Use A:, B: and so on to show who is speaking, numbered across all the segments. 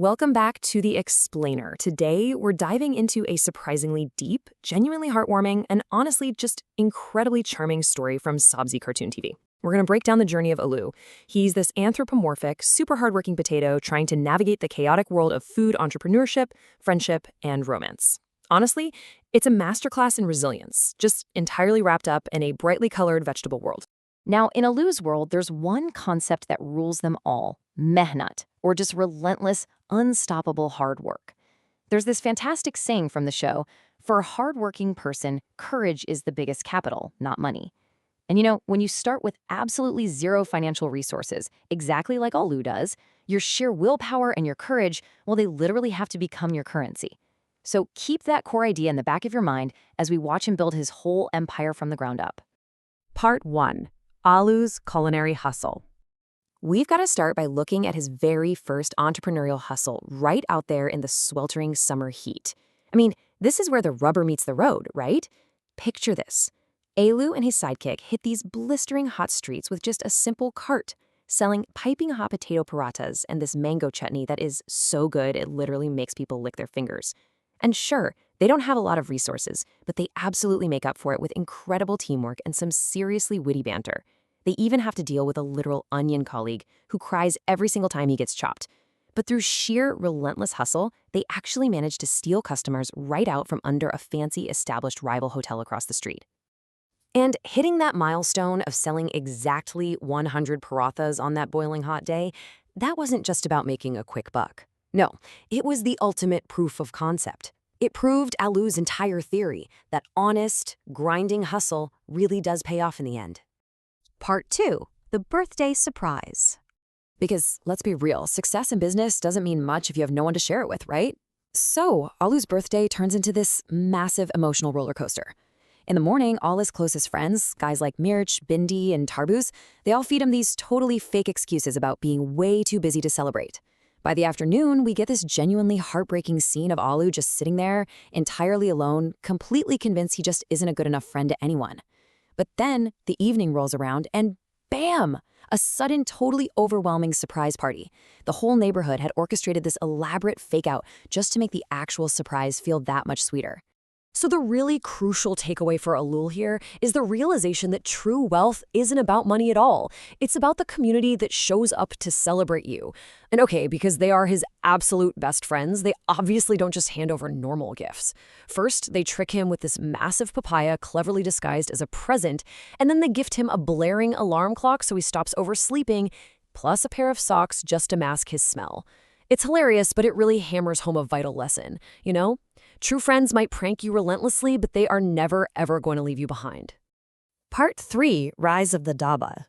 A: Welcome back to The Explainer. Today, we're diving into a surprisingly deep, genuinely heartwarming, and honestly just incredibly charming story from Sabzi Cartoon TV. We're going to break down the journey of Alu. He's this anthropomorphic, super hardworking potato trying to navigate the chaotic world of food entrepreneurship, friendship, and romance. Honestly, it's a masterclass in resilience, just entirely wrapped up in a brightly colored vegetable world.
B: Now, in Alu's world, there's one concept that rules them all: mehnat, or just relentless, unstoppable hard work. There's this fantastic saying from the show: for a hardworking person, courage is the biggest capital, not money. And when you start with absolutely zero financial resources, exactly like Alu does, your sheer willpower and your courage, well, they literally have to become your currency. So keep that core idea in the back of your mind as we watch him build his whole empire from the ground up.
A: Part 1. Alu's culinary hustle. We've got to start by looking at his very first entrepreneurial hustle right out there in the sweltering summer heat. I mean, this is where the rubber meets the road, right? Picture this. Alu and his sidekick hit these blistering hot streets with just a simple cart, selling piping hot potato parathas and this mango chutney that is so good it literally makes people lick their fingers. And sure, they don't have a lot of resources, but they absolutely make up for it with incredible teamwork and some seriously witty banter. They even have to deal with a literal onion colleague who cries every single time he gets chopped. But through sheer relentless hustle, they actually manage to steal customers right out from under a fancy established rival hotel across the street. And hitting that milestone of selling exactly 100 parathas on that boiling hot day, that wasn't just about making a quick buck. No, it was the ultimate proof of concept. It proved Alu's entire theory that honest, grinding hustle really does pay off in the end. Part 2. The birthday surprise. Because, let's be real, success in business doesn't mean much if you have no one to share it with, right? So, Alu's birthday turns into this massive emotional roller coaster. In the morning, all his closest friends, guys like Mirch, Bindi, and Tarbuz, they all feed him these totally fake excuses about being way too busy to celebrate. By the afternoon, we get this genuinely heartbreaking scene of Alu just sitting there, entirely alone, completely convinced he just isn't a good enough friend to anyone. But then the evening rolls around and bam! A sudden, totally overwhelming surprise party. The whole neighborhood had orchestrated this elaborate fake-out just to make the actual surprise feel that much sweeter. So the really crucial takeaway for Alul here is the realization that true wealth isn't about money at all. It's about the community that shows up to celebrate you. And okay, because they are his absolute best friends, they obviously don't just hand over normal gifts. First, they trick him with this massive papaya cleverly disguised as a present, and then they gift him a blaring alarm clock so he stops oversleeping, plus a pair of socks just to mask his smell. It's hilarious, but it really hammers home a vital lesson, True friends might prank you relentlessly, but they are never, ever going to leave you behind. Part 3. Rise of the Daba.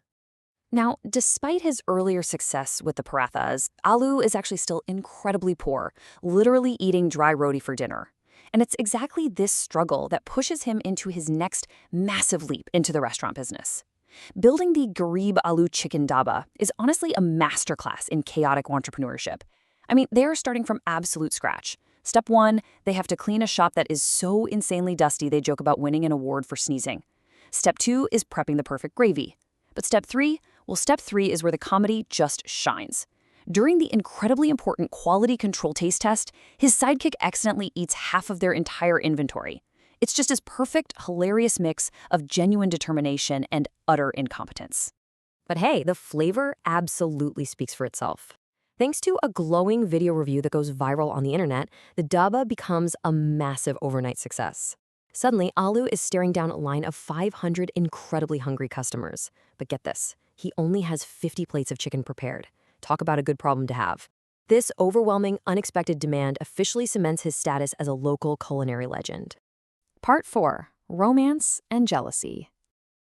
A: Now, despite his earlier success with the parathas, Alu is actually still incredibly poor, literally eating dry roti for dinner. And it's exactly this struggle that pushes him into his next massive leap into the restaurant business. Building the Garib Alu Chicken Daba is honestly a masterclass in chaotic entrepreneurship. I mean, they are starting from absolute scratch. Step 1, they have to clean a shop that is so insanely dusty they joke about winning an award for sneezing. Step 2 is prepping the perfect gravy. But step 3 is where the comedy just shines. During the incredibly important quality control taste test, his sidekick accidentally eats half of their entire inventory. It's just this perfect, hilarious mix of genuine determination and utter incompetence. But hey, the flavor absolutely speaks for itself. Thanks to a glowing video review that goes viral on the internet, the daba becomes a massive overnight success. Suddenly, Alu is staring down a line of 500 incredibly hungry customers. But get this, he only has 50 plates of chicken prepared. Talk about a good problem to have. This overwhelming, unexpected demand officially cements his status as a local culinary legend. Part 4. Romance and Jealousy.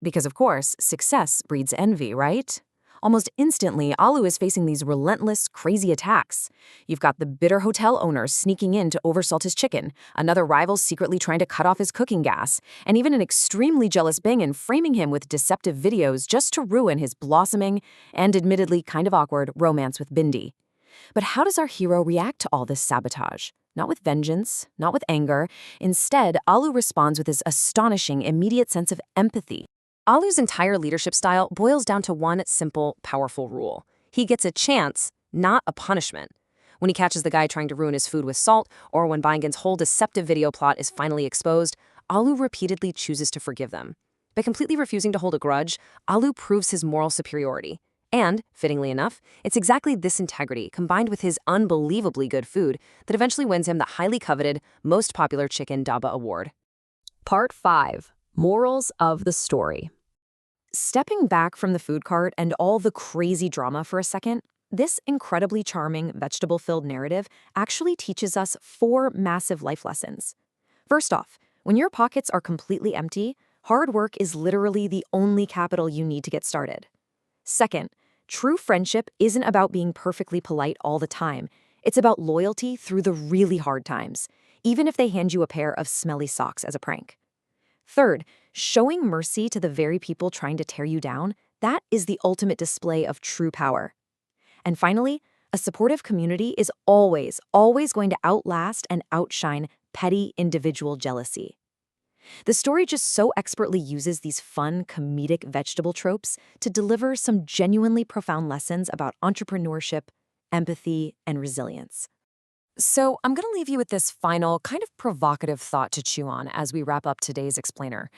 A: Because of course, success breeds envy, right? Almost instantly, Alu is facing these relentless, crazy attacks. You've got the bitter hotel owner sneaking in to oversalt his chicken, another rival secretly trying to cut off his cooking gas, and even an extremely jealous Bangin framing him with deceptive videos just to ruin his blossoming, and admittedly kind of awkward, romance with Bindi. But how does our hero react to all this sabotage? Not with vengeance, not with anger. Instead, Alu responds with his astonishing, immediate sense of empathy. Alu's entire leadership style boils down to one simple, powerful rule. He gets a chance, not a punishment. When he catches the guy trying to ruin his food with salt, or when Bangan's whole deceptive video plot is finally exposed, Alu repeatedly chooses to forgive them. By completely refusing to hold a grudge, Alu proves his moral superiority. And, fittingly enough, it's exactly this integrity, combined with his unbelievably good food, that eventually wins him the highly coveted, most popular Chicken Daba award.
B: Part 5. Morals of the story.
A: Stepping back from the food cart and all the crazy drama for a second, this incredibly charming, vegetable-filled narrative actually teaches us 4 massive life lessons. First off, when your pockets are completely empty, hard work is literally the only capital you need to get started. Second, true friendship isn't about being perfectly polite all the time. It's about loyalty through the really hard times, even if they hand you a pair of smelly socks as a prank. Third, showing mercy to the very people trying to tear you down, that is the ultimate display of true power. And finally, a supportive community is always going to outlast and outshine petty individual jealousy. The story just so expertly uses these fun, comedic vegetable tropes to deliver some genuinely profound lessons about entrepreneurship, empathy, and resilience. So I'm going to leave you with this final, kind of provocative thought to chew on as we wrap up today's explainer.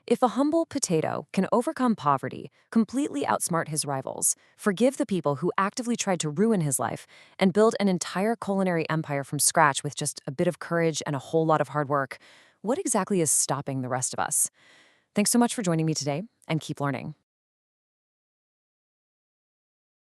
A: If a humble potato can overcome poverty, completely outsmart his rivals, forgive the people who actively tried to ruin his life, and build an entire culinary empire from scratch with just a bit of courage and a whole lot of hard work, what exactly is stopping the rest of us? Thanks so much for joining me today, and keep learning.